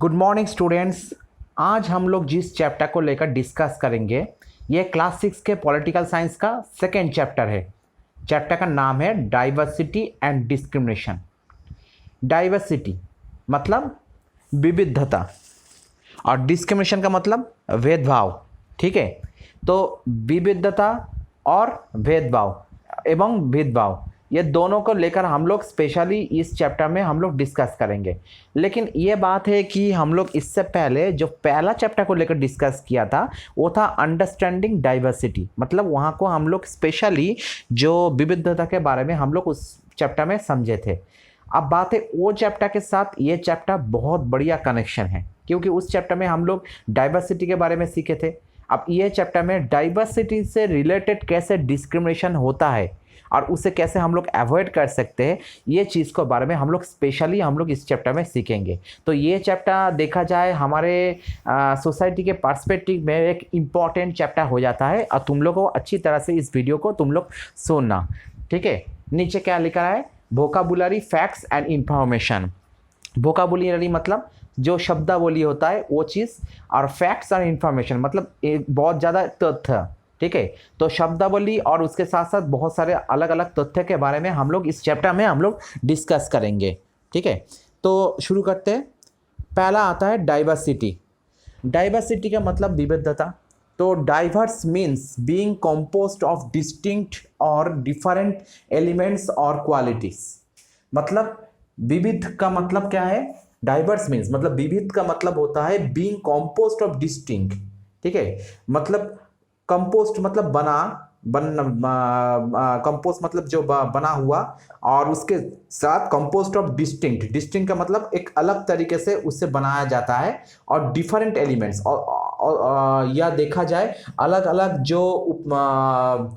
Good morning students. आज हम लोग जिस चैप्टर को लेकर डिस्कस करेंगे ये क्लास 6 के पॉलिटिकल साइंस का सेकेंड चैप्टर है। चैप्टर का नाम है डाइवर्सिटी एंड डिस्क्रिमिनेशन। डाइवर्सिटी मतलब विविधता और डिस्क्रिमिनेशन का मतलब भेदभाव। ठीक है, तो विविधता और भेदभाव एवं भेदभाव ये दोनों को लेकर हम लोग स्पेशली इस चैप्टर में हम लोग डिस्कस करेंगे। लेकिन ये बात है कि हम लोग इससे पहले जो पहला चैप्टर को लेकर डिस्कस किया था वो था अंडरस्टैंडिंग डाइवर्सिटी, मतलब वहाँ को हम लोग स्पेशली जो विविधता के बारे में हम लोग उस चैप्टर में समझे थे। अब बात है वो चैप्टर के साथ ये चैप्टर बहुत बढ़िया कनेक्शन है, क्योंकि उस चैप्टर में हम लोग डाइवर्सिटी के बारे में सीखे थे। अब ये चैप्टर में डाइवर्सिटी से रिलेटेड कैसे डिस्क्रिमिनेशन होता है और उसे कैसे हम लोग अवॉइड कर सकते हैं, ये चीज़ के बारे में हम लोग स्पेशली हम लोग इस चैप्टर में सीखेंगे। तो ये चैप्टर देखा जाए हमारे सोसाइटी के पर्सपेक्टिव में एक इम्पॉर्टेंट चैप्टर हो जाता है और तुम लोग को अच्छी तरह से इस वीडियो को तुम लोग सुनना। ठीक है, नीचे क्या लिखा है? Vocabulary, facts and information. Vocabulary मतलब जो शब्दावली होता है वो चीज़, और फैक्ट्स और इंफॉर्मेशन मतलब बहुत ज़्यादा तथ्य। ठीक है, तो शब्दावली और उसके साथ साथ बहुत सारे अलग अलग तथ्य के बारे में हम लोग इस चैप्टर में हम लोग डिस्कस करेंगे। ठीक है, तो शुरू करते हैं। पहला आता है डाइवर्सिटी। डाइवर्सिटी का मतलब विविधता। तो diverse means being composed of distinct और डिफरेंट एलिमेंट्स और क्वालिटीज। मतलब विविध का मतलब क्या है? डाइवर्स मीन्स मतलब विविध का मतलब होता है बीइंग कंपोज्ड ऑफ डिस्टिंक्ट। ठीक है, मतलब कंपोस्ट मतलब कंपोस्ट मतलब जो बना हुआ, और उसके साथ कंपोस्ट ऑफ डिस्टिंक्ट। डिस्टिंक्ट का मतलब एक अलग तरीके से उससे बनाया जाता है, और डिफरेंट एलिमेंट्स और या देखा जाए अलग अलग जो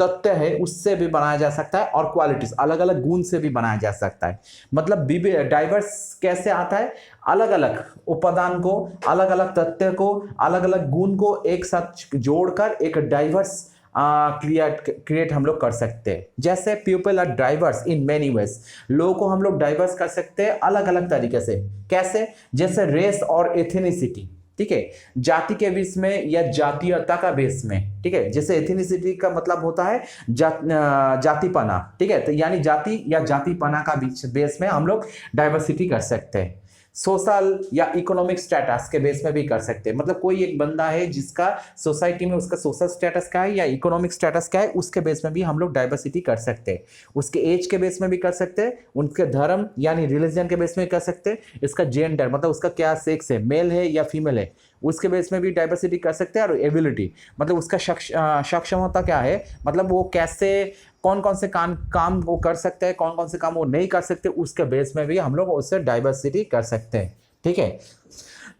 तथ्य है उससे भी बनाया जा सकता है, और क्वालिटीज अलग अलग गुण से भी बनाया जा सकता है। मतलब डाइवर्स कैसे आता है? अलग अलग उपादान को, अलग अलग तथ्य को, अलग अलग गुण को एक साथ जोड़कर एक डाइवर्स क्रिएट हम लोग कर सकते हैं। जैसे people are diverse in many ways, लोगों को हम लोग डाइवर्स कर सकते हैं अलग अलग तरीके से। कैसे? जैसे रेस और एथेनिसिटी। ठीक है, जाति के बीच में या जातीयता का बेस में। ठीक है, जैसे एथेनिसिटी का मतलब होता है जातिपना। ठीक है, तो यानी जाति या जातिपना का बीच बेस में हम लोग डाइवर्सिटी कर सकते हैं। सोशल या इकोनॉमिक स्टेटस के बेस में भी कर सकते हैं। मतलब कोई एक बंदा है जिसका सोसाइटी में उसका सोशल स्टेटस क्या है या इकोनॉमिक स्टेटस क्या है, उसके बेस में भी हम लोग डाइवर्सिटी कर सकते हैं। उसके एज के बेस में भी कर सकते हैं, उनके धर्म यानी रिलीजन के बेस में कर सकते हैं, इसका जेंडर मतलब उसका क्या सेक्स है, मेल है या फीमेल है, उसके बेस में भी डाइवर्सिटी कर सकते हैं। और एबिलिटी मतलब उसका सक्षमता क्या है, मतलब वो कैसे कौन कौन से काम वो कर सकते हैं, कौन कौन से काम वो नहीं कर सकते, उसके बेस में भी हम लोग उससे डाइवर्सिटी कर सकते हैं। ठीक है,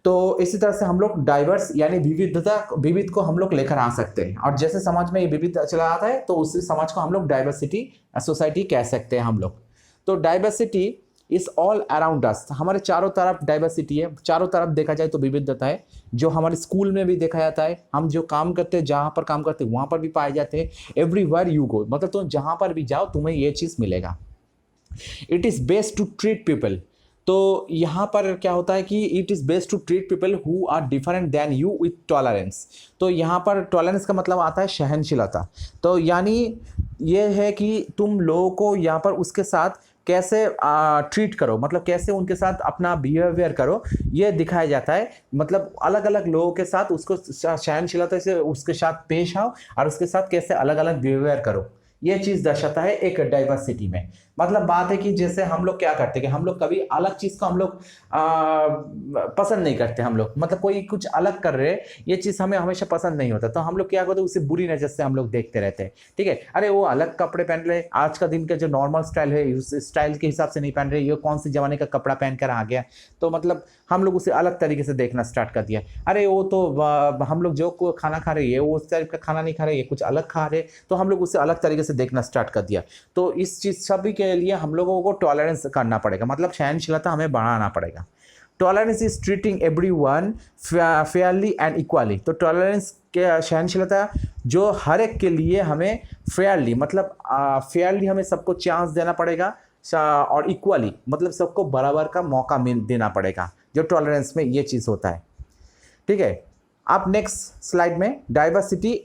तो इसी तरह से हम लोग डाइवर्स यानी विविध को हम लोग लेकर आ सकते हैं, और जैसे समाज में ये विविध चला आता है तो उसी समाज को हम लोग डाइवर्सिटी सोसाइटी कह सकते हैं हम लोग। तो diversity is all around us, हमारे चारों तरफ डाइवर्सिटी है। चारों तरफ देखा जाए तो विविधता है, जो हमारे स्कूल में भी देखा जाता है, हम जो काम करते हैं जहाँ पर काम करते हैं वहाँ पर भी पाए जाते हैं। एवरीवेयर यू गो मतलब तुम जहाँ पर भी जाओ तुम्हें ये चीज़ मिलेगा। It is best to treat people, तो यहाँ पर क्या होता है कि it is best to treat people who are different than you with tolerance. तो यहाँ पर टॉलरेंस का मतलब आता है सहनशीलता। तो यानी ये है कि तुम लोगों को यहाँ पर उसके साथ कैसे ट्रीट करो, मतलब कैसे उनके साथ अपना बिहेवियर करो, ये दिखाया जाता है। मतलब अलग अलग लोगों के साथ उसको सहनशीलता से उसके साथ पेश आओ, और उसके साथ कैसे अलग अलग बिहेवियर करो, ये चीज़ दर्शाता है एक डाइवर्सिटी में। मतलब बात है कि जैसे हम लोग क्या करते हैं कि हम लोग कभी अलग चीज़ को हम लोग पसंद नहीं करते। हम लोग मतलब कोई कुछ अलग कर रहे, ये चीज़ हमें हमेशा पसंद नहीं होता, तो हम लोग क्या करते हैं उसे बुरी नज़र से हम लोग देखते रहते हैं। ठीक है, अरे वो अलग कपड़े पहन रहे, आज का दिन का जो नॉर्मल स्टाइल है उस स्टाइल के हिसाब से नहीं पहन रहे, ये कौन सी जमाने का कपड़ा पहन कर आ गया, तो मतलब हम लोग उसे अलग तरीके से देखना स्टार्ट कर दिया। अरे वो तो हम लोग जो खाना खा रहे हैं वो उस टाइप का खाना नहीं खा रहे, ये कुछ अलग खा रहे, तो हम लोग उसे अलग तरीके से देखना स्टार्ट कर दिया। तो इस चीज़ सभी के लिए हम लोगों को टॉलरेंस करना पड़ेगा, मतलब सहनशीलता हमें बढ़ाना पड़ेगा। Tolerance is treating everyone Fairlie and equally. तो टॉलरेंस के सहनशीलता जो हर एक के लिए हमें फेयरली मतलब फेयरली हमें सबको चांस देना पड़ेगा, और इक्वली मतलब सबको बराबर का मौका देना पड़ेगा। जो टॉलरेंस में ये चीज़ होता है, ठीक है। अब नेक्स्ट स्लाइड में डाइवर्सिटी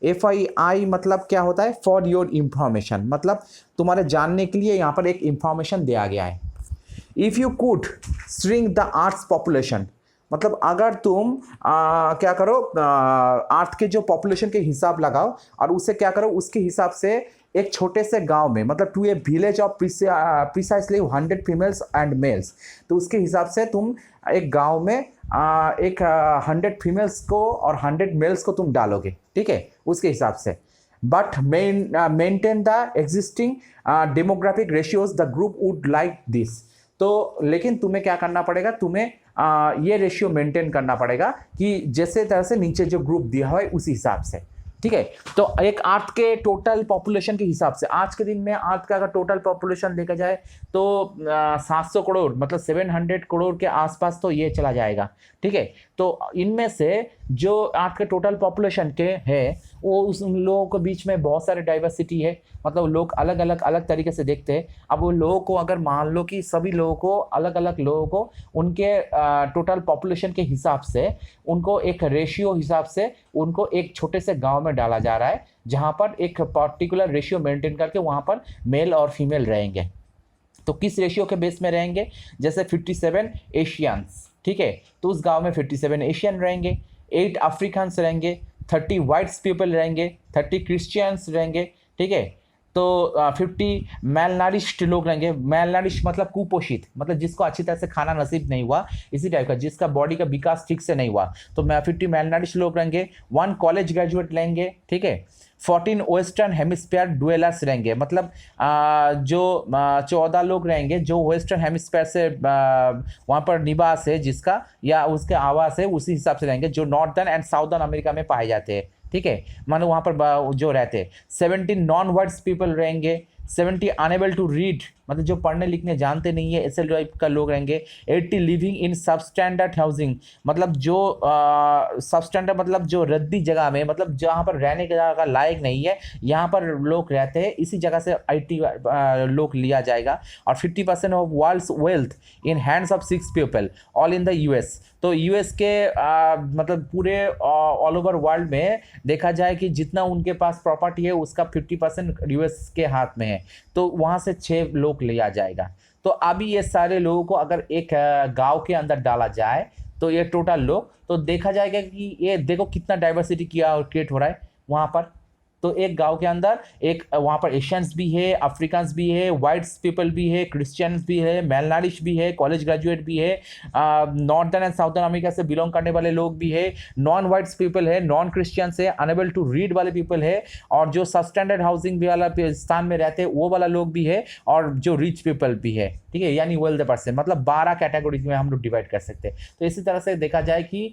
FYI मतलब क्या होता है, फॉर योर इंफॉर्मेशन, मतलब तुम्हारे जानने के लिए यहाँ पर एक इंफॉर्मेशन दिया गया है। If you could shrink the arts population, मतलब अगर तुम क्या करो, अर्थ के जो पॉपुलेशन के हिसाब लगाओ और उसे क्या करो, उसके हिसाब से एक छोटे से गांव में, मतलब to a village of precisely 100 females and males, तो उसके हिसाब से तुम एक गांव में एक 100 फीमेल्स को और 100 मेल्स को तुम डालोगे, ठीक है, उसके हिसाब से। But maintain the existing demographic ratios the group would like this, तो लेकिन तुम्हें क्या करना पड़ेगा, तुम्हें ये रेशियो मेंटेन करना पड़ेगा कि जैसे तरह से नीचे जो ग्रुप दिया हुआ है उसी हिसाब से, ठीक है। तो एक अर्थ के टोटल पॉपुलेशन के हिसाब से, आज के दिन में अर्थ का अगर टोटल पॉपुलेशन देखा जाए तो 700 करोड़, मतलब 700 करोड़ के आसपास तो ये चला जाएगा, ठीक है। तो इनमें से जो अर्थ के टोटल पॉपुलेशन के है वो उन लोगों के बीच में बहुत सारे डाइवर्सिटी है, मतलब लोग अलग अलग तरीके से देखते हैं। अब वो लोगों को अगर मान लो कि सभी लोगों को, अलग अलग लोगों को उनके टोटल पॉपुलेशन के हिसाब से, उनको एक रेशियो हिसाब से उनको एक छोटे से गांव में डाला जा रहा है, जहां पर एक पर्टिकुलर रेशियो मेंटेन करके वहां पर मेल और फीमेल रहेंगे। तो किस रेशियो के बेस में रहेंगे, जैसे 57 एशियंस, ठीक है, तो उस गांव में 57 एशियन रहेंगे, 8 अफ्रीकन्स रहेंगे, 30 वाइट्स पीपल रहेंगे, 30 क्रिश्चियंस रहेंगे, ठीक है। तो 50 मैलनरिश्ड लोग रहेंगे। मैलनरिश्ड मतलब कुपोषित, मतलब जिसको अच्छी तरह से खाना नसीब नहीं हुआ, इसी टाइप का, जिसका बॉडी का विकास ठीक से नहीं हुआ, तो 50 मैलनरिश्ड लोग रहेंगे। 1 कॉलेज ग्रेजुएट लेंगे, ठीक है। 14 वेस्टर्न हेमिस्फीयर डुएलर्स रहेंगे, मतलब जो 14 लोग रहेंगे जो वेस्टर्न हेमिस्फीयर से वहाँ पर निवास है जिसका, या उसके आवास है, उसी हिसाब से रहेंगे, जो नॉर्थर्न एंड साउदर्न अमेरिका में पाए जाते हैं, ठीक है, मानो वहाँ पर जो रहते हैं। 17 नॉन वर्ड्स पीपल रहेंगे। 70 अनेबल टू रीड, मतलब जो पढ़ने लिखने जानते नहीं है, ऐसे टाइप का लोग रहेंगे। 80 लिविंग इन सबस्टैंडर्ड हाउसिंग, मतलब जो सबस्टैंडर्ड मतलब जो रद्दी जगह में, मतलब जहाँ पर रहने की जगह का लायक नहीं है, यहाँ पर लोग रहते हैं, इसी जगह से 80 लोग लिया जाएगा। और 50% of world's wealth in hands of 6 people all in the US, तो US के मतलब पूरे ऑल ओवर वर्ल्ड में देखा जाए कि जितना उनके पास प्रॉपर्टी है उसका 50% US के हाथ में है, तो वहाँ से 6 लोग लिया जाएगा। तो अभी ये सारे लोगों को अगर एक गांव के अंदर डाला जाए तो ये टोटल लोग, तो देखा जाएगा कि ये देखो कितना डाइवर्सिटी किया क्रिएट हो रहा है वहाँ पर। तो एक गांव के अंदर एक वहाँ पर एशियंस भी है, अफ्रीकन्स भी है, वाइट्स पीपल भी है, क्रिश्चियंस भी है, मेलनारिश भी है, कॉलेज ग्रेजुएट भी है, नॉर्थर्न एंड साउथर्न अमेरिका से बिलोंग करने वाले लोग भी है, नॉन वाइट्स पीपल है, नॉन क्रिश्चियंस है, अनेबल टू रीड वाले पीपल है, और जो सबस्टैंडर्ड हाउसिंग वाला स्थान में रहते हैं वो वाला लोग भी है, और जो रिच पीपल भी है, ठीक है, यानी वेल्थ पर्सन, मतलब 12 कैटेगरीज में हम लोग डिवाइड कर सकते हैं। तो इसी तरह से देखा जाए कि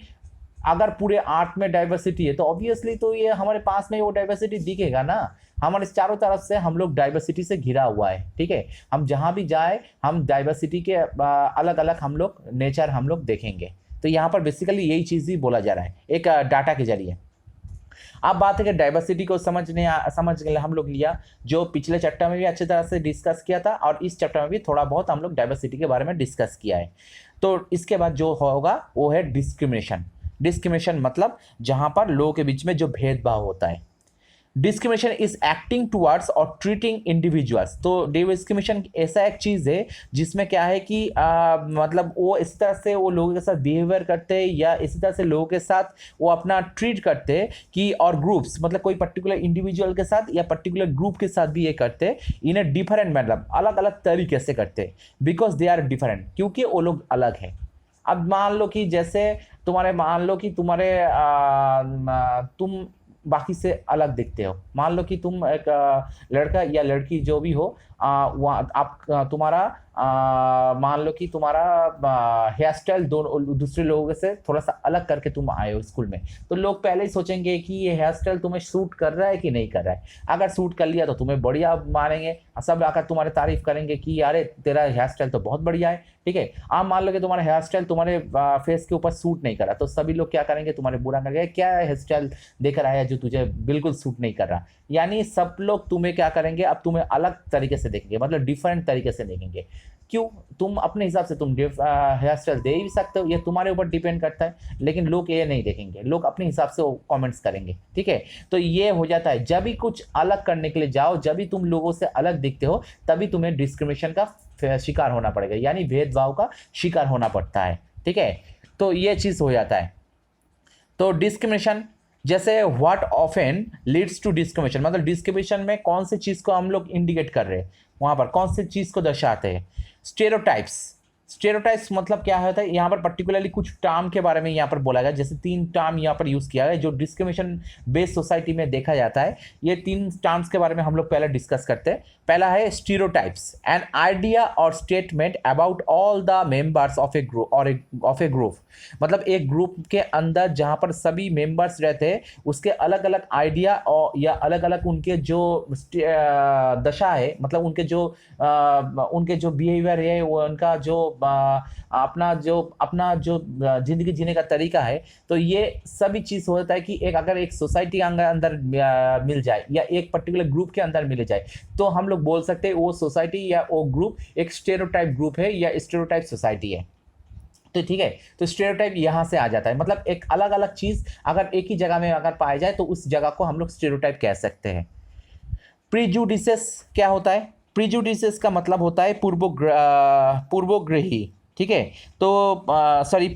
अगर पूरे आर्ट में डाइवर्सिटी है तो ऑब्वियसली तो ये हमारे पास में वो डाइवर्सिटी दिखेगा ना, हमारे चारों तरफ से हम लोग डाइवर्सिटी से घिरा हुआ है, ठीक है। हम जहां भी जाए हम डाइवर्सिटी के अलग अलग हम लोग नेचर हम लोग देखेंगे। तो यहाँ पर बेसिकली यही चीज़ ही बोला जा रहा है एक डाटा के जरिए। अब बात है कि डाइवर्सिटी को समझ हम लोग लिया, जो पिछले चैप्टर में भी अच्छी तरह से डिस्कस किया था, और इस चैप्टर में भी थोड़ा बहुत हम लोग डाइवर्सिटी के बारे में डिस्कस किया है। तो इसके बाद जो होगा वो है डिस्क्रिमिनेशन। डिस्क्रिमिनेशन मतलब जहां पर लोगों के बीच में जो भेदभाव होता है। डिस्क्रिमिनेशन इज एक्टिंग टुवर्ड्स और ट्रीटिंग इंडिविजुअल्स। तो डिस्क्रिमिनेशन ऐसा एक चीज़ है जिसमें क्या है कि मतलब वो इस तरह से वो लोगों के साथ बिहेवियर करते हैं, या इसी तरह से लोगों के साथ वो अपना ट्रीट करते हैं कि, और ग्रुप्स मतलब कोई पर्टिकुलर इंडिविजुअल के साथ या पर्टिकुलर ग्रुप के साथ भी ये करते हैं इन ए डिफरेंट, मतलब अलग अलग तरीके से करते हैं, बिकॉज दे आर डिफरेंट, क्योंकि वो लोग अलग हैं। अब मान लो कि जैसे तुम बाकी से अलग दिखते हो, मान लो कि तुम एक लड़का या लड़की जो भी हो, तुम्हारा मान लो कि तुम्हारा हेयर स्टाइल दूसरे लोगों से थोड़ा सा अलग करके तुम आए हो स्कूल में, तो लोग पहले ही सोचेंगे कि ये हेयर स्टाइल तुम्हें सूट कर रहा है कि नहीं कर रहा है। अगर सूट कर लिया तो तुम्हें बढ़िया मानेंगे, सब आकर तुम्हारे तारीफ करेंगे कि यार तेरा हेयर स्टाइल तो बहुत बढ़िया है, ठीक है। आप मान लो कि तुम्हारा हेयर स्टाइल तुम्हारे फेस के ऊपर सूट नहीं कर रहा, तो सभी लोग क्या करेंगे, तुम्हारे बुरा करेंगे, क्या हेयर स्टाइल देख रहा है जो तुझे बिल्कुल सूट नहीं कर रहा। यानी सब लोग तुम्हें क्या करेंगे, अब तुम्हें अलग तरीके से से देखेंगे, मतलब डिफरेंट तरीके से देखेंगे। क्यों? तुम अपने हिसाब से तुम हेयर स्टाइल दे भी सकते हो, ये तुम्हारे ऊपर डिपेंड करता है, लेकिन लोग ये नहीं देखेंगे, लोग अपने हिसाब से कमेंट्स करेंगे, ठीक है। तो ये हो जाता है, जब भी कुछ अलग करने के लिए जाओ, जब भी तुम लोगों से अलग दिखते हो, तभी तुम्हें डिस्क्रिमिनेशन का शिकार होना पड़ेगा, यानी भेदभाव का शिकार होना पड़ता है, ठीक है। तो ये चीज़ हो जाता है। तो डिस्क्रिमिनेशन जैसे what often leads to discrimination, मतलब डिस्क्रिमिनेशन में कौन सी चीज़ को हम लोग इंडिकेट कर रहे हैं, वहाँ पर कौन सी चीज़ को दर्शाते हैं। स्टेरियोटाइप्स, स्टेरियोटाइप्स मतलब क्या होता है, यहाँ पर पर्टिकुलरली कुछ टर्म के बारे में यहाँ पर बोला गया, जैसे 3 टर्म यहाँ पर यूज़ किया गया जो डिस्क्रिमिनेशन बेस्ड सोसाइटी में देखा जाता है। ये 3 टर्म्स के बारे में हम लोग पहले डिस्कस करते हैं। पहला है स्टीरियोटाइप्स, एन आइडिया और statement about all the members of A group और ऑफ ए ग्रुप, मतलब एक ग्रुप के अंदर जहाँ पर सभी मेंबर्स रहते हैं, उसके अलग अलग आइडिया और या अलग अलग उनके जो दशा है, मतलब उनके जो बिहेवियर है, वो उनका जो अपना जो जिंदगी जीने का तरीका है। तो ये सभी चीज़ होता है कि अगर एक सोसाइटी अंदर मिल जाए या एक पर्टिकुलर ग्रुप के अंदर मिल जाए, तो हम लोग बोल सकते हैं वो सोसाइटी या वो ग्रुप एक स्टेरियोटाइप ग्रुप है या स्टेरियोटाइप सोसाइटी है। तो ठीक है, तो स्टेरियोटाइप यहाँ से आ जाता है, मतलब एक अलग अलग चीज़ अगर एक ही जगह में अगर पाया जाए तो उस जगह को हम लोग स्टेरियोटाइप कह सकते हैं। प्रीजुडिसेस क्या होता है? प्रीजुडिसेस का मतलब होता है पूर्वग्रही, ठीक है। तो सॉरी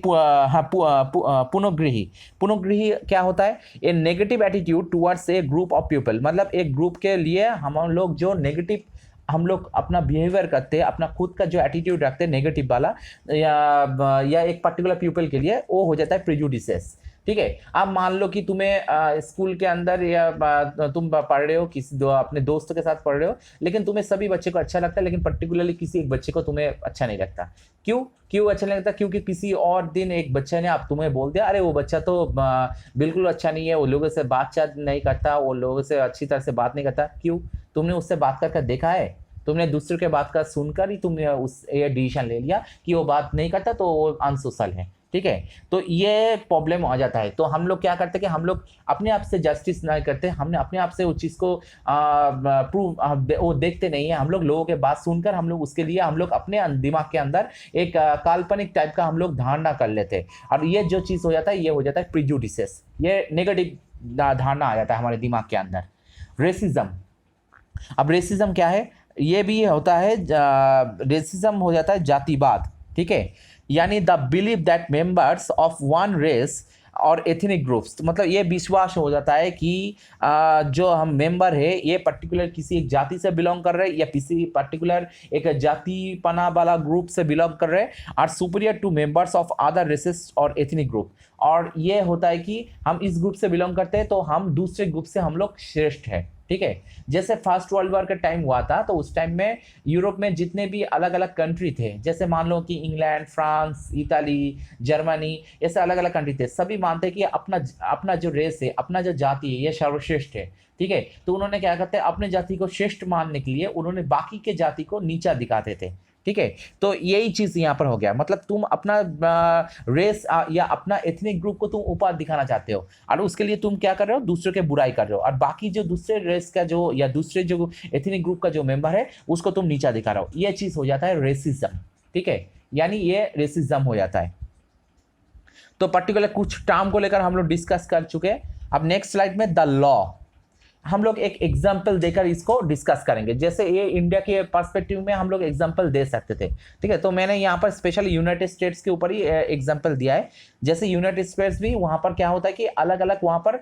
पुनोग्रही, पुनोग्रही क्या होता है? A negative attitude towards a group of people, मतलब एक ग्रुप के लिए हम लोग जो नेगेटिव हम लोग अपना बिहेवियर करते हैं, अपना खुद का जो एटीट्यूड रखते हैं नेगेटिव वाला, या एक पर्टिकुलर पीपल के लिए, वो हो जाता है प्रेजुडिसेस, ठीक है। अब मान लो कि तुम्हें स्कूल के अंदर या तुम पढ़ रहे हो अपने दोस्तों के साथ पढ़ रहे हो, लेकिन तुम्हें सभी बच्चे को अच्छा लगता है, लेकिन पर्टिकुलरली किसी एक बच्चे को तुम्हें अच्छा नहीं लगता। क्यों अच्छा नहीं लगता? क्योंकि किसी और दिन एक बच्चे ने आप तुम्हें बोल दिया, अरे वो बच्चा तो बिल्कुल अच्छा नहीं है, वो लोगों से बातचीत नहीं करता, वो लोगों से अच्छी तरह से बात नहीं करता। क्यों? तुमने उससे बात करके देखा है? तुमने दूसरे के बात का सुनकर ही तुमने ये डिसीजन ले लिया कि वो बात नहीं करता तो वो अनसोशल है, ठीक है। तो ये प्रॉब्लम आ जाता है। तो हम लोग क्या करते हैं कि हम लोग अपने आप से जस्टिस नहीं करते, हमने अपने आप से उस चीज़ को प्रूव वो देखते नहीं है। हम लोग लोगों के बात सुनकर हम लोग उसके लिए हम लोग अपने दिमाग के अंदर एक काल्पनिक टाइप का हम लोग धारणा कर लेते हैं, और ये जो चीज़ हो जाता है ये हो जाता है प्रिजुडिसेस, ये नेगेटिव धारणा आ जाता है हमारे दिमाग के अंदर। रेसिज्म, अब रेसिज्म क्या है? ये भी होता है, रेसिज्म हो जाता है जातिवाद, ठीक है, यानी the believe that members of one race और एथनिक ग्रुप्स, मतलब ये विश्वास हो जाता है कि जो हम मेंबर है ये पर्टिकुलर किसी एक जाति से बिलोंग कर रहे हैं या किसी पर्टिकुलर एक जाति पना वाला ग्रुप से बिलोंग कर रहे हैं, are superior to members of other races और एथनिक ग्रुप। और ये होता है कि हम इस ग्रुप से बिलोंग करते हैं तो हम दूसरे ग्रुप से हम लोग श्रेष्ठ है, ठीक है। जैसे फर्स्ट वर्ल्ड वॉर का टाइम हुआ था, तो उस टाइम में यूरोप में जितने भी अलग अलग कंट्री थे, जैसे मान लो कि इंग्लैंड, फ्रांस, इताली, जर्मनी, ऐसे अलग अलग कंट्री थे, सभी मानते हैं कि अपना जो रेस है, अपना जो जाति है, ये सर्वश्रेष्ठ है, ठीक है। तो उन्होंने क्या करते हैं, अपने जाति को श्रेष्ठ मानने के लिए उन्होंने बाकी के जाति को नीचा दिखाते थे, ठीक है। तो यही चीज यहाँ पर हो गया, मतलब तुम अपना रेस या अपना एथनिक ग्रुप को तुम ऊपर दिखाना चाहते हो, और उसके लिए तुम क्या कर रहे हो? दूसरे के बुराई कर रहे हो, और बाकी जो दूसरे रेस का जो या दूसरे जो एथनिक ग्रुप का जो मेंबर है उसको तुम नीचा दिखा रहे हो। ये चीज हो जाता है रेसिज्म, ठीक है, यानी ये रेसिज्म हो जाता है। तो पर्टिकुलर कुछ टर्म को लेकर हम लोग डिस्कस कर चुके हैं। अब नेक्स्ट स्लाइड में द लॉ, हम लोग एक एग्जाम्पल देकर इसको डिस्कस करेंगे। जैसे ये इंडिया के पर्सपेक्टिव में हम लोग एग्जाम्पल दे सकते थे, ठीक है। तो मैंने यहाँ पर स्पेशली यूनाइटेड स्टेट्स के ऊपर ही एग्जाम्पल दिया है। जैसे यूनाइटेड स्टेट्स भी, वहाँ पर क्या होता है कि अलग अलग वहाँ पर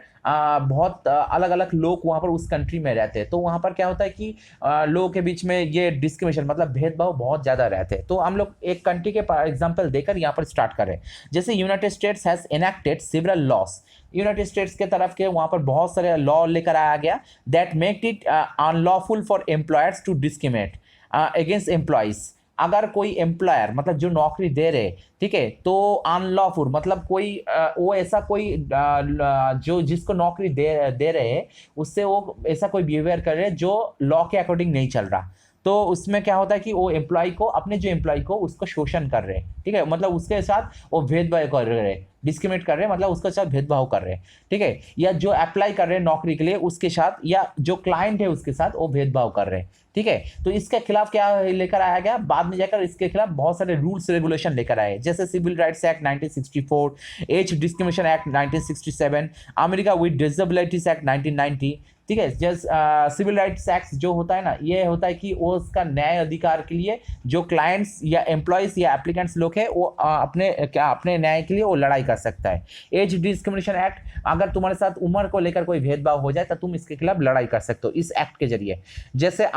बहुत अलग अलग लोग वहाँ पर उस कंट्री में रहते हैं। तो वहाँ पर क्या होता है कि लोगों के बीच में ये डिस्क्रिमिनेशन, मतलब भेदभाव बहुत ज़्यादा रहते हैं। तो हम लोग एक कंट्री के एग्जाम्पल देकर यहाँ पर स्टार्ट करें। जैसे United states has enacted several loss, United states के तरफ के वहाँ पर बहुत सारे लॉ लेकर आया गया that make it unlawful for employers to discriminate against employees. अगर कोई एम्प्लॉयर, मतलब जो नौकरी दे रहे, ठीक है, तो अनलॉफुल मतलब कोई वो ऐसा कोई जो जिसको नौकरी दे रहे हैं उससे वो ऐसा कोई बिहेवियर कर रहे हैं जो लॉ के अकॉर्डिंग नहीं चल रहा, तो उसमें क्या होता है कि वो एम्प्लॉय को, अपने जो एम्प्लॉय को उसको शोषण कर रहे हैं, ठीक है, मतलब उसके साथ वो भेदभाव कर रहे हैं, डिस्क्रिमिनेट कर रहे हैं, मतलब उसके साथ भेदभाव कर रहे हैं, ठीक है, या जो अप्लाई कर रहे हैं नौकरी के लिए उसके साथ, या जो क्लाइंट है उसके साथ वो भेदभाव कर रहे हैं, ठीक है। तो इसके खिलाफ क्या लेकर आया गया, बाद में जाकर इसके खिलाफ बहुत सारे रूल्स रेगुलेशन लेकर आए, जैसे civil rights act 1964, age discrimination act 1967, America with disabilities act 1990, ठीक है। जैसे सिविल राइट्स एक्ट जो होता है ना, ये होता है कि वो उसका न्याय अधिकार के लिए जो क्लाइंट्स या एम्प्लॉयज या एप्लीकेंट्स लोग हैं वो अपने न्याय के लिए वो लड़ाई कर सकता है। एज डिस्क्रिमिनेशन एक्ट, अगर तुम्हारे साथ उम्र को लेकर कोई भेदभाव हो जाए तो तुम इसके खिलाफ लड़ाई कर सकते हो इस एक्ट के जरिए। जैसे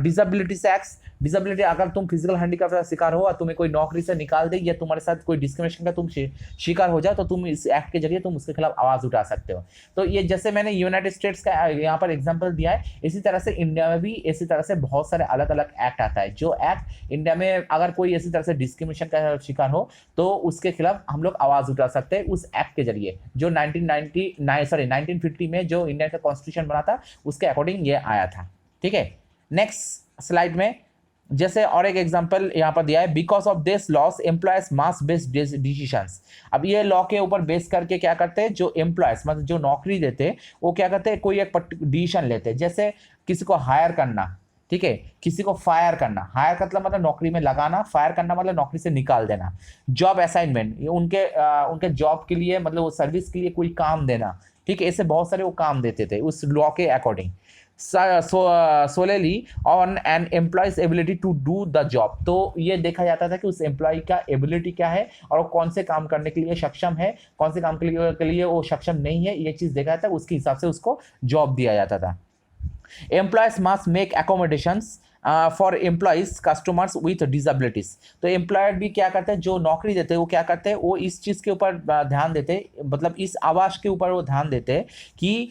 डिसेबिलिटीज एक्ट, डिसेबिलिटी, अगर तुम फिजिकल हैंडीकैप का शिकार हो और तुम्हें कोई नौकरी से निकाल दे या तुम्हारे साथ कोई डिस्क्रिमिनेशन का तुम शिकार हो जाए तो तुम इस एक्ट के जरिए तुम उसके खिलाफ आवाज उठा सकते हो। तो ये जैसे मैंने यूनाइटेड स्टेट्स का यहाँ पर एग्जांपल दिया है, इसी तरह से इंडिया में भी इसी तरह से बहुत सारे अलग अलग एक्ट आता है, जो एक्ट इंडिया में अगर कोई इसी तरह से डिस्क्रिमिनेशन का शिकार हो तो उसके खिलाफ हम लोग आवाज उठा सकते हैं उस एक्ट के जरिए, जो 1950 में जो इंडिया का कॉन्स्टिट्यूशन बना था उसके अकॉर्डिंग ये आया था, ठीक है। नेक्स्ट स्लाइड में जैसे और एक एग्जांपल यहाँ पर दिया है, because of this loss employees mass based decisions. अब ये लॉ के ऊपर बेस करके क्या करते हैं, जो एम्प्लॉयज मतलब जो नौकरी देते हैं वो क्या करते हैं, कोई एक डिसीजन लेते हैं, जैसे किसी को हायर करना, ठीक है, किसी को फायर करना, हायर का मतलब नौकरी में लगाना, फायर करना मतलब नौकरी से निकाल देना, जॉब असाइनमेंट, उनके जॉब के लिए मतलब वो सर्विस के लिए कोई काम देना, ठीक है, ऐसे बहुत सारे वो काम देते थे उस लॉ के according, solely on an employee's ability to do the job। तो ये देखा जाता था कि उस एम्प्लॉय का एबिलिटी क्या है और वो कौन से काम करने के लिए सक्षम है, कौन से काम के लिए वो सक्षम नहीं है, ये चीज देखा जाता है, उसके हिसाब से उसको जॉब दिया जाता था। Employees must make accommodations for employees customers with disabilities. तो एम्प्लॉयर भी क्या करते हैं, जो नौकरी देते हैं वो क्या करते हैं, वो इस चीज़ के ऊपर ध्यान देते हैं, मतलब इस आवास के ऊपर वो ध्यान देते हैं कि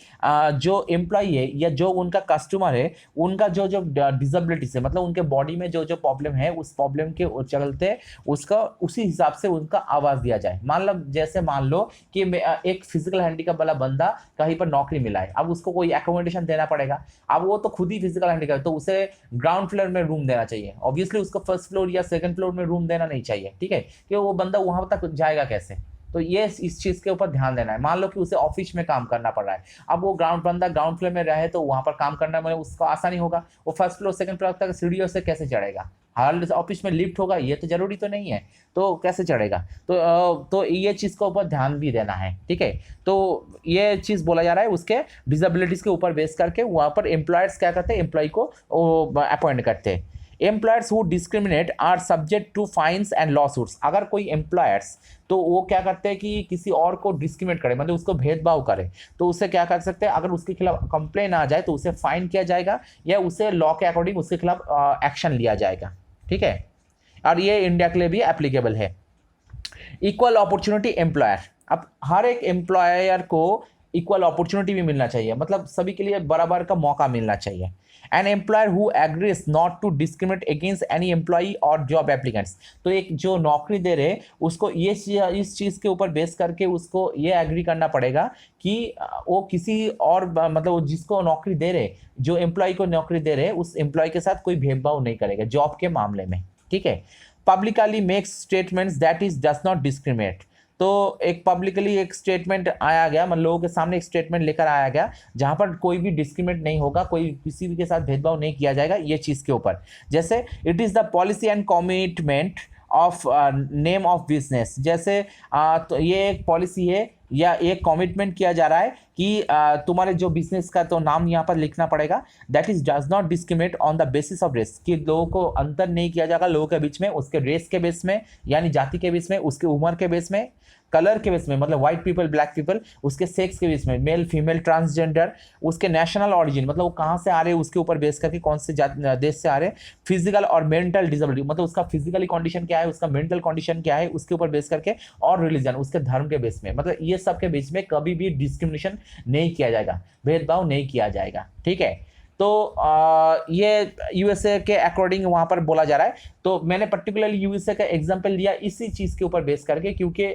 जो एम्प्लॉय है या जो उनका कस्टमर है उनका जो जो डिसेबिलिटीज है, मतलब उनके बॉडी में जो जो प्रॉब्लम है उस प्रॉब्लम के चलते उसका उसी हिसाब से उनका आवाज़ दिया जाए। मान लो कि एक फिजिकल हैंडीकैप वाला बंदा कहीं पर नौकरी मिला है, अब उसको कोई एकोमोडेशन देना पड़ेगा, अब वो तो खुद ही फिजिकल हैंडीकैप, तो उसे ग्राउंड फ्लोर में रूम देना चाहिए, ऑब्वियसली उसको फर्स्ट फ्लोर या सेकंड फ्लोर में रूम देना नहीं चाहिए, ठीक है, कि वो बंदा वहां तक जाएगा कैसे। तो ये इस चीज के ऊपर ध्यान देना है। मान लो कि उसे ऑफिस में काम करना पड़ रहा है, अब वो बंदा ग्राउंड फ्लोर में रहे तो वहां पर काम करना में उसको आसानी होगा, वो फर्स्ट फ्लोर सेकंड फ्लोर तक सीढ़ियों से कैसे चढ़ेगा, हर ऑफिस में लिफ्ट होगा ये तो जरूरी तो नहीं है, तो कैसे चढ़ेगा। तो ये चीज़ के ऊपर ध्यान भी देना है, ठीक है। तो ये चीज़ बोला जा रहा है उसके डिसेबिलिटीज के ऊपर बेस करके वहाँ पर एम्प्लॉयर्स क्या करते हैं, एम्प्लॉय को अपॉइंट करते हैं। Employers who discriminate are subject to fines and lawsuits. अगर कोई एम्प्लॉयर्स तो वो क्या करते हैं कि किसी और को डिस्क्रिमिनेट करे, मतलब उसको भेदभाव करे, तो उसे क्या कर सकते हैं, अगर उसके खिलाफ कंप्लेन आ जाए तो उसे फाइन किया जाएगा या उसे लॉ के अकॉर्डिंग उसके खिलाफ एक्शन लिया जाएगा, ठीक है। और ये इंडिया के लिए भी एप्लीकेबल है। इक्वल अपॉर्चुनिटी एम्प्लॉयर, अब हर एक एम्प्लॉयर को इक्वल अपॉर्चुनिटी भी मिलना चाहिए, मतलब सभी के लिए बराबर का मौका मिलना चाहिए। An employer who agrees not to discriminate against any employee और जॉब एप्लीकेंट्स। तो एक जो नौकरी दे रहे उसको ये इस चीज़ के ऊपर बेस करके उसको ये एग्री करना पड़ेगा कि वो किसी और मतलब जिसको नौकरी दे रहे, जो एम्प्लॉय को नौकरी दे रहे उस एम्प्लॉय के साथ कोई भेदभाव नहीं करेगा जॉब के मामले में, ठीक है। Publicly makes statements that is does not discriminate. तो एक पब्लिकली एक स्टेटमेंट आया गया, मतलब लोगों के सामने एक स्टेटमेंट लेकर आया गया जहां पर कोई भी डिस्क्रिमिनेट नहीं होगा, कोई किसी भी के साथ भेदभाव नहीं किया जाएगा ये चीज़ के ऊपर। जैसे it is the policy and commitment of name of business. जैसे तो ये एक पॉलिसी है या एक कमिटमेंट किया जा रहा है कि तुम्हारे जो बिजनेस का तो नाम यहाँ पर लिखना पड़ेगा, that is does not discriminate on the basis of race, कि लोगों को अंतर नहीं किया जाएगा लोगों के बीच में, उसके रेस के बेस में यानी जाति के बेस में, उसके उम्र के बेस में, कलर के बेस में मतलब व्हाइट पीपल ब्लैक पीपल, उसके सेक्स के बेस में मेल फीमेल ट्रांसजेंडर, उसके नेशनल ऑरिजिन मतलब वो कहाँ से आ रहे हैं उसके ऊपर बेस करके कौन से देश से आ रहे हैं, फिजिकल और मेंटल डिसेबिलिटी मतलब उसका फिजिकली कंडीशन क्या है, उसका मेंटल कंडीशन क्या है उसके ऊपर बेस करके, और रिलीजन उसके धर्म के बेस में, मतलब ये सब के बेस में कभी भी डिस्क्रिमिनेशन नहीं किया जाएगा, भेदभाव नहीं किया जाएगा, ठीक है। तो ये यूएसए के अकॉर्डिंग वहाँ पर बोला जा रहा है। तो मैंने पर्टिकुलरली यूएसए का एग्जांपल लिया इसी चीज़ के ऊपर बेस करके, क्योंकि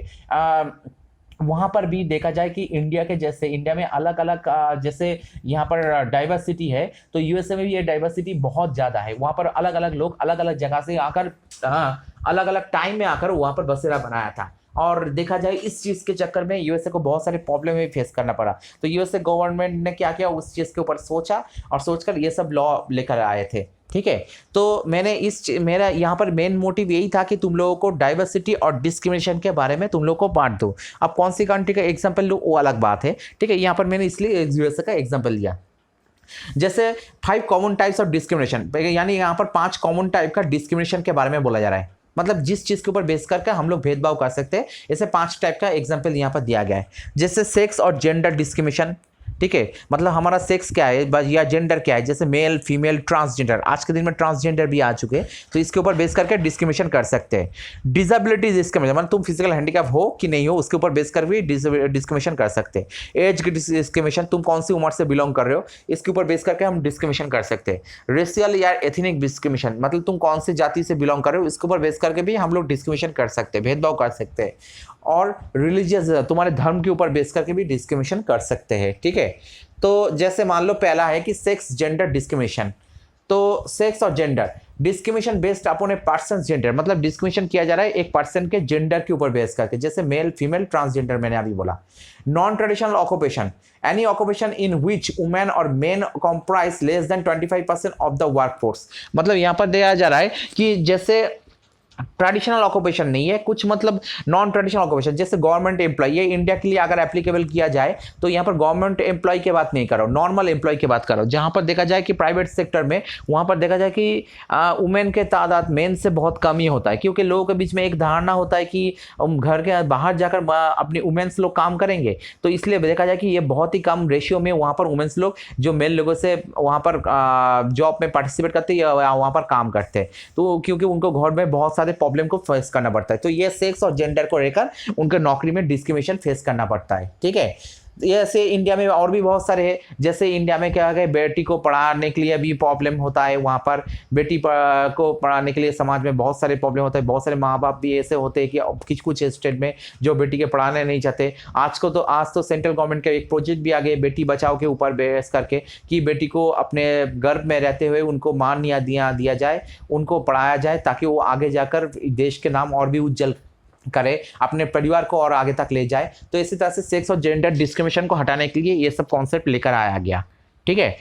वहाँ पर भी देखा जाए कि इंडिया के जैसे इंडिया में अलग अलग जैसे यहाँ पर डाइवर्सिटी है, तो यूएसए में भी ये डाइवर्सिटी बहुत ज़्यादा है। वहाँ पर अलग अलग लोग अलग अलग जगह से आकर अलग अलग टाइम में आकर वहाँ पर बसेरा बनाया था। और देखा जाए इस चीज़ के चक्कर में यूएसए को बहुत सारे प्रॉब्लम में फेस करना पड़ा। तो यूएसए गवर्नमेंट ने क्या किया, उस चीज़ के ऊपर सोचा और सोचकर ये सब लॉ लेकर आए थे। ठीक है, तो मैंने मेरा यहाँ पर मेन मोटिव यही था कि तुम लोगों को डाइवर्सिटी और डिस्क्रिमिनेशन के बारे में तुम लोग को बांट दो। अब कौन सी कंट्री का एग्जांपल लो वो अलग बात है। ठीक है, यहाँ पर मैंने इसलिए यूएसए का एग्जांपल लिया। जैसे 5 कॉमन टाइप्स ऑफ डिस्क्रिमिनेशन, यानी यहाँ पर 5 कॉमन टाइप का डिस्क्रिमिनेशन के बारे में बोला जा रहा है। मतलब जिस चीज़ के ऊपर बेस करके हम लोग भेदभाव कर सकते हैं, ऐसे 5 टाइप का एग्जाम्पल यहाँ पर दिया गया है। जैसे सेक्स और जेंडर डिस्क्रिमिनेशन। ठीक है, मतलब हमारा सेक्स क्या है या जेंडर क्या है, जैसे मेल फीमेल ट्रांसजेंडर, आज के दिन में ट्रांसजेंडर भी आ चुके हैं, तो इसके ऊपर बेस करके डिस्क्रिमिनेशन कर सकते हैं। डिसेबिलिटी डिस्क्रिमिनेशन, मतलब तुम फिजिकल हैंडीकैप हो कि नहीं हो उसके ऊपर बेस कर भी डिस्क्रिमिनेशन कर सकते हैं। एज डिस्क्रिमिनेशन, तुम कौन सी उम्र से बिलोंग कर रहे हो इसके ऊपर बेस करके हम डिस्क्रिमिनेशन कर सकते हैं। रेशियल या एथनिक डिस्क्रिमिनेशन, मतलब तुम कौन सी जाति से बिलोंग कर रहे हो इसके ऊपर बेस करके भी हम लोग डिस्क्रिमिनेशन कर सकते हैं, भेदभाव कर सकते हैं। और रिलीजियस, तुम्हारे धर्म के ऊपर बेस करके भी डिस्क्रिमिनेशन कर सकते हैं। ठीक है, तो जैसे मान लो पहला है कि सेक्स जेंडर डिस्क्रिमिनेशन। तो सेक्स और gender discrimination based upon a person gender, मतलब डिस्क्रिमिनेशन किया जा रहा है एक पर्सन के जेंडर के ऊपर बेस करके, जैसे मेल फीमेल ट्रांसजेंडर मैंने अभी बोला। Non traditional occupation, any occupation in which women और men comprise less than 25% of the workforce. मतलब यहाँ पर दिया जा रहा है कि जैसे ट्रेडिशनल ऑक्यूपेशन नहीं है कुछ, मतलब नॉन ट्रेडिशनल ऑक्यूपेशन, जैसे गवर्नमेंट एम्प्लॉय, ये इंडिया के लिए अगर एप्लीकेबल किया जाए तो यहाँ पर गवर्नमेंट एम्प्लॉय की बात नहीं करो, नॉर्मल एम्प्लॉय की बात करो। जहाँ पर देखा जाए कि प्राइवेट सेक्टर में वहाँ पर देखा जाए कि वुमेन के तादाद मेन से बहुत कम ही होता है, क्योंकि लोगों के बीच में एक धारणा होता है कि घर के बाहर जाकर अपनी वुमेन्स लोग काम करेंगे, तो इसलिए देखा जाए कि ये बहुत ही कम रेशियो में वहाँ पर वुमेन्स लोग जो मेल लोगों से वहाँ पर जॉब में पार्टिसिपेट करते हैं या वहाँ पर काम करते हैं, तो क्योंकि उनको घर में बहुत प्रॉब्लम को फेस करना पड़ता है, तो ये सेक्स और जेंडर को लेकर उनके नौकरी में डिस्क्रिमिनेशन फेस करना पड़ता है। ठीक है, ऐसे इंडिया में और भी बहुत सारे हैं। जैसे इंडिया में क्या है, बेटी को पढ़ाने के लिए भी प्रॉब्लम होता है, वहाँ पर बेटी को पढ़ाने के लिए समाज में बहुत सारे प्रॉब्लम होता है। बहुत सारे माँ बाप भी ऐसे होते हैं कि कुछ स्टेट में जो बेटी के पढ़ाने नहीं चाहते। आज तो सेंट्रल गवर्नमेंट का एक प्रोजेक्ट भी आ गया बेटी बचाओ के ऊपर बेस करके, कि बेटी को अपने गर्भ में रहते हुए उनको मान दिया जाए, उनको पढ़ाया जाए, ताकि वो आगे जाकर देश के नाम और भी उज्जवल करे, अपने परिवार को और आगे तक ले जाए। तो इसी तरह से सेक्स और जेंडर डिस्क्रिमिनेशन को हटाने के लिए ये सब कॉन्सेप्ट लेकर आया गया। ठीक है,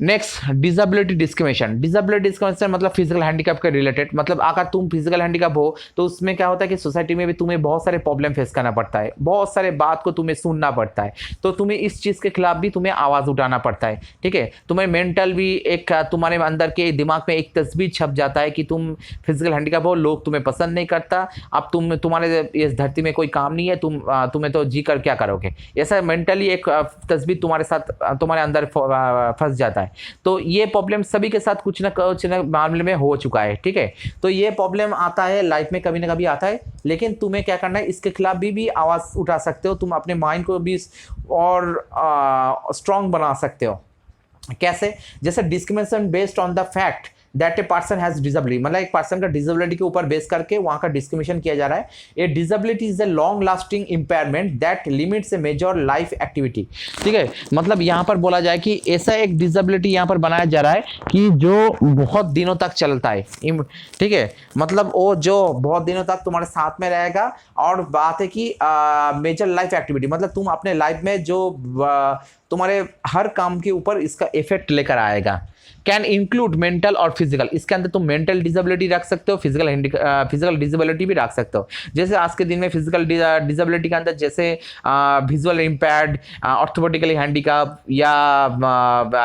next disability discrimination. Disability discrimination मतलब फिजिकल हैंडीकैप के रिलेटेड, मतलब अगर तुम फिजिकल हैंडीकैप हो तो उसमें क्या होता है कि सोसाइटी में भी तुम्हें बहुत सारे प्रॉब्लम फेस करना पड़ता है, बहुत सारे बात को तुम्हें सुनना पड़ता है, तो तुम्हें इस चीज़ के खिलाफ भी तुम्हें आवाज़ उठाना पड़ता है। ठीक है, तुम्हें मेंटल भी एक तुम्हारे अंदर के दिमाग में एक तस्वीर छप जाता है कि तुम फिजिकल हैंडीकैप हो, लोग तुम्हें पसंद नहीं करता, अब तुम्हारे इस धरती में कोई काम नहीं है, तुम्हें तो जी कर क्या करोगे, ऐसा मेंटली एक तस्वीर तुम्हारे साथ तुम्हारे अंदर फंस जाता है। तो ये प्रॉब्लम सभी के साथ कुछ ना मामले में हो चुका है। ठीक है, तो ये प्रॉब्लम आता है लाइफ में, कभी ना कभी आता है, लेकिन तुम्हें क्या करना है, इसके खिलाफ भी आवाज़ उठा सकते हो, तुम अपने माइंड को भी और स्ट्रॉन्ग बना सकते हो। कैसे, जैसे discrimination based on the fact that a person has disability, मतलब एक पर्सन का डिसेबिलिटी के ऊपर बेस करके वहाँ का डिस्क्रिमिनेशन किया जा रहा है। A disability is a long lasting impairment that limits a major life activity. ठीक है, मतलब यहाँ पर बोला जाए कि ऐसा एक डिसेबिलिटी यहाँ पर बनाया जा रहा है कि जो बहुत दिनों तक चलता है। ठीक है, मतलब वो जो बहुत दिनों तक तुम्हारे साथ में रहेगा। और बात है कि मेजर लाइफ एक्टिविटी, मतलब तुम अपने लाइफ में जो तुम्हारे हर काम के ऊपर इसका इफेक्ट लेकर आएगा। कैन इंक्लूड मेंटल और फिजिकल, इसके अंदर तुम मेंटल डिसेबिलिटी रख सकते हो, फिजिकल डिसेबिलिटी भी रख सकते हो। जैसे आज के दिन में फिजिकल डिसेबिलिटी के अंदर जैसे विजुअल इम्पेयर्ड, ऑर्थोपेडिकली हैंडीकैप या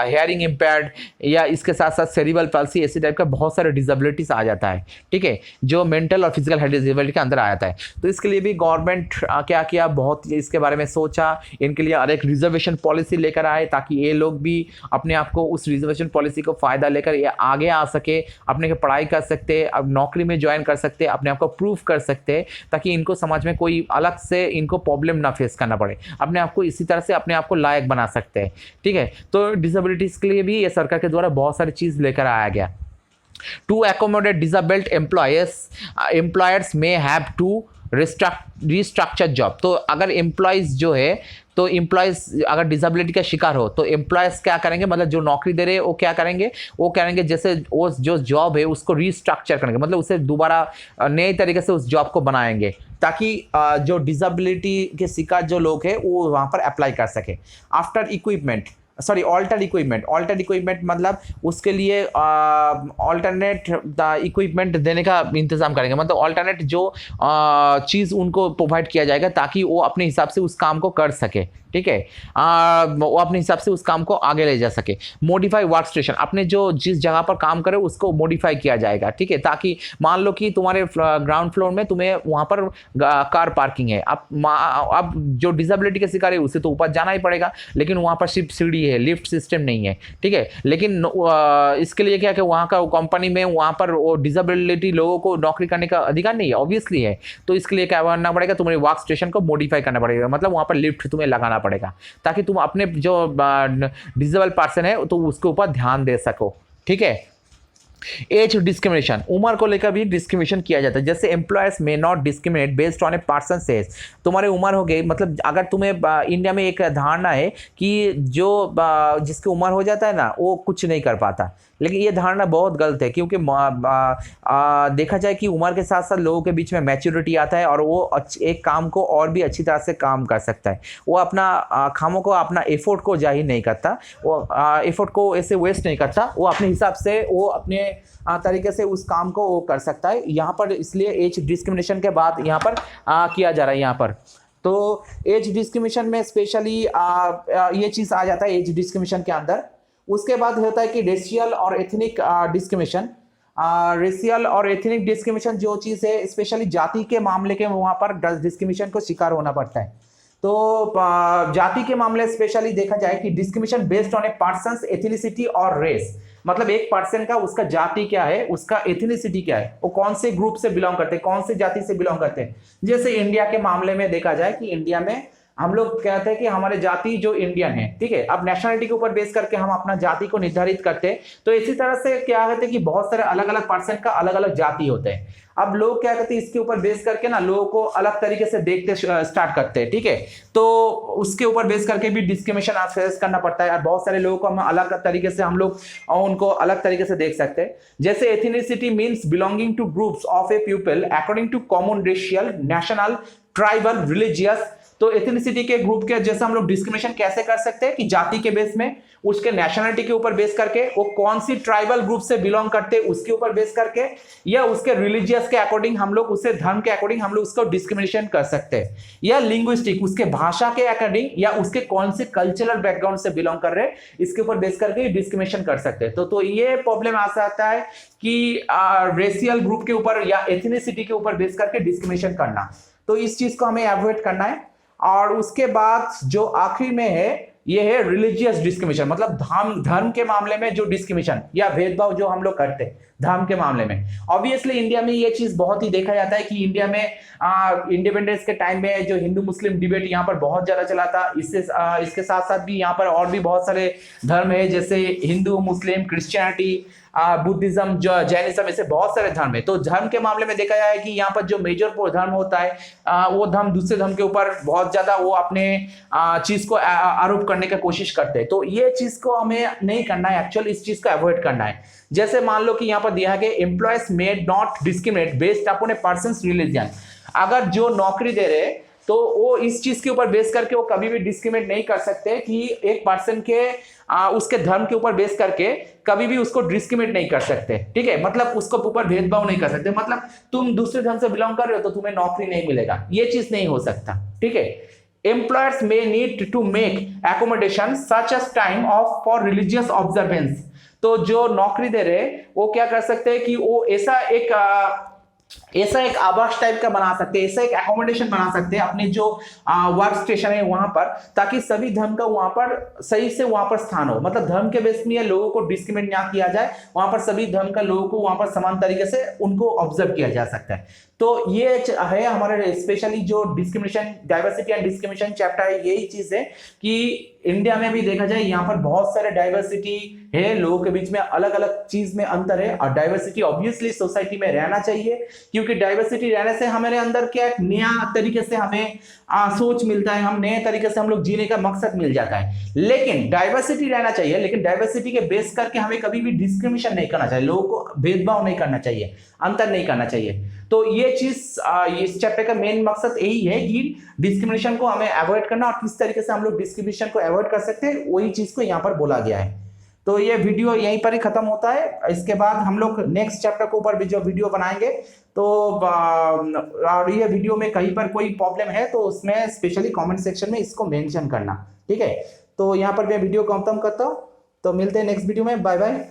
हेयरिंग इम्पेयर्ड, या इसके साथ साथ सेरिब्रल पाल्सी, ऐसे टाइप का बहुत सारे डिसेबिलिटीज आ जाता है। ठीक है, जो मेंटल और फिजिकल डिसेबिलिटी के अंदर आ जाता है। तो इसके लिए भी गवर्नमेंट क्या किया, बहुत इसके बारे में सोचा, इनके लिए एक रिजर्वेशन पॉलिसी लेकर आए, ताकि ये लोग भी अपने आप को उस रिजर्वेशन पॉलिसी को फ़ायदा लेकर ये आगे आ सके, अपने को पढ़ाई कर सकते, अब नौकरी में ज्वाइन कर सकते, अपने आप को प्रूव कर सकते, ताकि इनको समाज में कोई अलग से इनको प्रॉब्लम ना फेस करना पड़े, अपने आप को इसी तरह से अपने आप को लायक बना सकते हैं। ठीक है, तो डिसेबिलिटीज़ के लिए भी ये सरकार के द्वारा बहुत सारी चीज़ लेकर आया गया। To accommodate disabled employers may have to restructure job. तो अगर एम्प्लॉयज़ जो है, तो एम्प्लॉयज़ अगर डिसेबिलिटी का शिकार हो तो एम्प्लॉयज़ क्या करेंगे, मतलब जो नौकरी दे रहे हैं वो क्या करेंगे, वो करेंगे जैसे वो जो जॉब है उसको रिस्ट्रक्चर करेंगे, मतलब उसे दोबारा नए तरीके से उस जॉब को बनाएंगे ताकि जो डिसेबिलिटी के शिकार जो लोग हैं वो वहाँ पर अप्लाई कर सके। After equipment, sorry alter equipment मतलब उसके लिए ऑल्टरनेट इक्विपमेंट देने का इंतज़ाम करेंगे, मतलब ऑल्टरनेट जो चीज़ उनको प्रोवाइड किया जाएगा ताकि वो अपने हिसाब से उस काम को कर सके, ठीक है, वो अपने हिसाब से उस काम को आगे ले जा सके। मॉडिफाई वर्क स्टेशन, अपने जो जिस जगह पर काम करे उसको मॉडिफाई किया जाएगा, ठीक है, ताकि मान लो कि तुम्हारे ग्राउंड फ्लोर में तुम्हें वहाँ पर कार पार्किंग है, अब जो डिसेबिलिटी के शिकार है उसे तो ऊपर जाना ही पड़ेगा, लेकिन वहाँ पर सिर्फ सीढ़ी है, लिफ्ट सिस्टम नहीं है, ठीक है, लेकिन इसके लिए क्या कि वहाँ का कंपनी में वहाँ पर वो डिसेबिलिटी लोगों को नौकरी करने का अधिकार नहीं है, ऑब्वियसली है, तो इसके लिए क्या करना पड़ेगा, तुम्हारे वर्क स्टेशन को मॉडिफाई करना पड़ेगा, मतलब वहाँ पर लिफ्ट तुम्हें लगाना पड़ेगा ताकि तुम अपने जो डिसेबल पर्सन है तो उसके ऊपर ध्यान दे सको, ठीक है। एज डिस्क्रिमिनेशन, उम्र को लेकर भी डिस्क्रिमिनेशन किया जाता है, जैसे employers may not discriminate based on a person age, तुम्हारी उम्र हो गई, मतलब अगर तुम्हें इंडिया में एक धारणा है कि जो जिसकी उम्र हो जाता है ना वो कुछ नहीं कर पाता, लेकिन ये धारणा बहुत गलत है, क्योंकि देखा जाए कि उम्र के साथ साथ लोगों के बीच में मैच्योरिटी आता है और वो एक काम को और भी अच्छी तरह से काम कर सकता है, वो अपना कामों को, अपना एफर्ट को जाहिर नहीं करता, वो एफर्ट को ऐसे वेस्ट नहीं करता, वो अपने हिसाब से वो अपने तरीके से उस काम को वो कर सकता है। यहाँ पर इसलिए एज डिस्क्रिमिनेशन के बाद यहाँ पर किया जा रहा है। यहाँ पर तो एज डिस्क्रिमिनेशन में स्पेशली ये चीज़ आ जाता है एज डिस्क्रिमिनेशन के अंदर। उसके बाद होता है कि रेशियल और एथनिक डिस्क्रिमिनेशन। रेशियल और एथनिक डिस्क्रिमिनेशन जो चीज़ है स्पेशली जाति के मामले के वहाँ पर डिस्क्रिमिनेशन को शिकार होना पड़ता है। तो जाति के मामले स्पेशली देखा जाए कि discrimination based on A persons ethnicity और रेस, मतलब एक पर्सन का उसका जाति क्या है, उसका एथनिसिटी क्या है, वो कौन से ग्रुप से बिलोंग करते हैं, कौन से जाति से बिलोंग करते हैं। जैसे इंडिया के मामले में देखा जाए कि इंडिया में हम लोग कहते हैं कि हमारे जाति जो इंडियन है, ठीक है, अब नेशनलिटी के ऊपर बेस करके हम अपना जाति को निर्धारित करते हैं। तो इसी तरह से क्या कहते हैं कि बहुत सारे अलग अलग पर्सन का अलग अलग जाति होते हैं। अब लोग क्या कहते हैं इसके ऊपर बेस करके ना लोगों को अलग तरीके से देखते स्टार्ट करते हैं, ठीक है, तो उसके ऊपर बेस करके भी डिस्क्रिमिनेशन फेस करना पड़ता है और बहुत सारे लोगों को हम अलग तरीके से हम लोग उनको अलग तरीके से देख सकते हैं। जैसे ethnicity means belonging to groups of a people according to common racial, national, tribal, religious. तो एथनिसिटी के ग्रुप के जैसे हम लोग डिस्क्रिमिनेशन कैसे कर सकते हैं कि जाति के बेस में, उसके नेशनलिटी के ऊपर बेस करके, वो कौन सी ट्राइबल ग्रुप से बिलोंग करते हैं उसके ऊपर बेस करके, या उसके रिलीजियस के अकॉर्डिंग हम लोग, उससे धर्म के अकॉर्डिंग हम लोग उसको डिस्क्रिमिनेशन कर सकते हैं, या लिंग्विस्टिक उसके भाषा के अकॉर्डिंग, या उसके कौन से कल्चरल बैकग्राउंड से बिलोंग कर रहे हैं इसके ऊपर बेस करके डिस्क्रिमिनेशन कर सकते हैं। तो ये प्रॉब्लम आ सकता है कि रेशियल ग्रुप के ऊपर या एथनिसिटी के ऊपर बेस करके डिस्क्रिमिनेशन करना, तो इस चीज को हमें अवॉइड करना है। और उसके बाद जो आखिरी में है ये है रिलीजियस डिस्क्रिमिनेशन, मतलब धर्म के मामले में जो डिस्क्रिमिनेशन या भेदभाव जो हम लोग करते हैं धर्म के मामले में। ऑब्वियसली इंडिया में ये चीज बहुत ही देखा जाता है कि इंडिया में इंडिपेंडेंस के टाइम में जो हिंदू मुस्लिम डिबेट यहाँ पर बहुत ज्यादा चला था। इसके साथ साथ भी यहाँ पर और भी बहुत सारे धर्म है, जैसे हिंदू, मुस्लिम, क्रिश्चियनिटी, बुद्धिज्म, जैनिज्म, ऐसे बहुत सारे धर्म है। तो धर्म के मामले में देखा जाए कि यहाँ पर जो मेजर धर्म होता है वो धर्म दूसरे धर्म के ऊपर बहुत ज्यादा वो अपने चीज को आरोप करने की कोशिश करते हैं। तो ये चीज को हमें नहीं करना है, एक्चुअली इस चीज को अवॉइड करना है। जैसे मान लो कि यहाँ पर दिया है employees made not discriminate based upon A persons religion. अगर जो नौकरी दे रहे तो वो इस चीज के ऊपर बेस करके वो कभी भी डिस्क्रिमिनेट नहीं कर सकते कि एक पर्सन के उसके धर्म के ऊपर बेस करके कभी भी उसको डिस्क्रिमिनेट नहीं कर सकते, ठीक है, मतलब उसको ऊपर भेदभाव नहीं कर सकते, मतलब तुम दूसरे धर्म से बिलोंग कर रहे हो तो तुम्हें नौकरी नहीं मिलेगा, ये चीज नहीं हो सकता, ठीक है। Employers may need to make accommodation such as time off for religious observance. तो जो नौकरी दे रहे वो क्या कर सकते हैं कि वो ऐसा एक आवास टाइप का बना सकते हैं, ऐसा एक एकोमोडेशन बना सकते हैं अपने जो वर्क स्टेशन है वहां पर, ताकि सभी धर्म का वहां पर सही से वहां पर स्थान हो, मतलब धर्म के बेस में लोगों को डिस्क्रिमिनेट ना किया जाए, वहां पर सभी धर्म का लोगों को वहां पर समान तरीके से उनको ऑब्जर्व किया जा सकता है। तो ये है हमारे स्पेशली जो discrimination, diversity and discrimination chapter है, यही चीज है कि इंडिया में भी देखा जाए यहाँ पर बहुत सारे डाइवर्सिटी है, लोगों के बीच में अलग अलग चीज में अंतर है, और डाइवर्सिटी ऑब्वियसली सोसाइटी में रहना चाहिए, क्योंकि डाइवर्सिटी रहने से हमारे अंदर क्या एक नया तरीके से हमें सोच मिलता है, हम नए तरीके से हम लोग जीने का मकसद मिल जाता है। लेकिन डाइवर्सिटी रहना चाहिए, लेकिन डाइवर्सिटी के बेस करके हमें कभी भी डिस्क्रिमिनेशन नहीं करना चाहिए, लोगों को भेदभाव नहीं करना चाहिए, अंतर नहीं करना चाहिए। तो ये चीज इस चैप्टर का मेन मकसद यही है कि डिस्क्रिमिनेशन को हमें अवॉइड करना, और किस तरीके से हम लोग डिस्क्रिमिनेशन को अवॉइड कर सकते हैं वही चीज को यहाँ पर बोला गया है। तो ये वीडियो यहीं पर ही खत्म होता है। इसके बाद हम लोग नेक्स्ट चैप्टर के ऊपर भी जो वीडियो बनाएंगे, तो और ये वीडियो में कहीं पर कोई प्रॉब्लम है तो उसमें स्पेशली कमेंट सेक्शन में इसको मेंशन करना, ठीक है। तो यहाँ पर मैं वीडियो को खत्म करता हूँ, तो मिलते हैं नेक्स्ट वीडियो में, बाय बाय।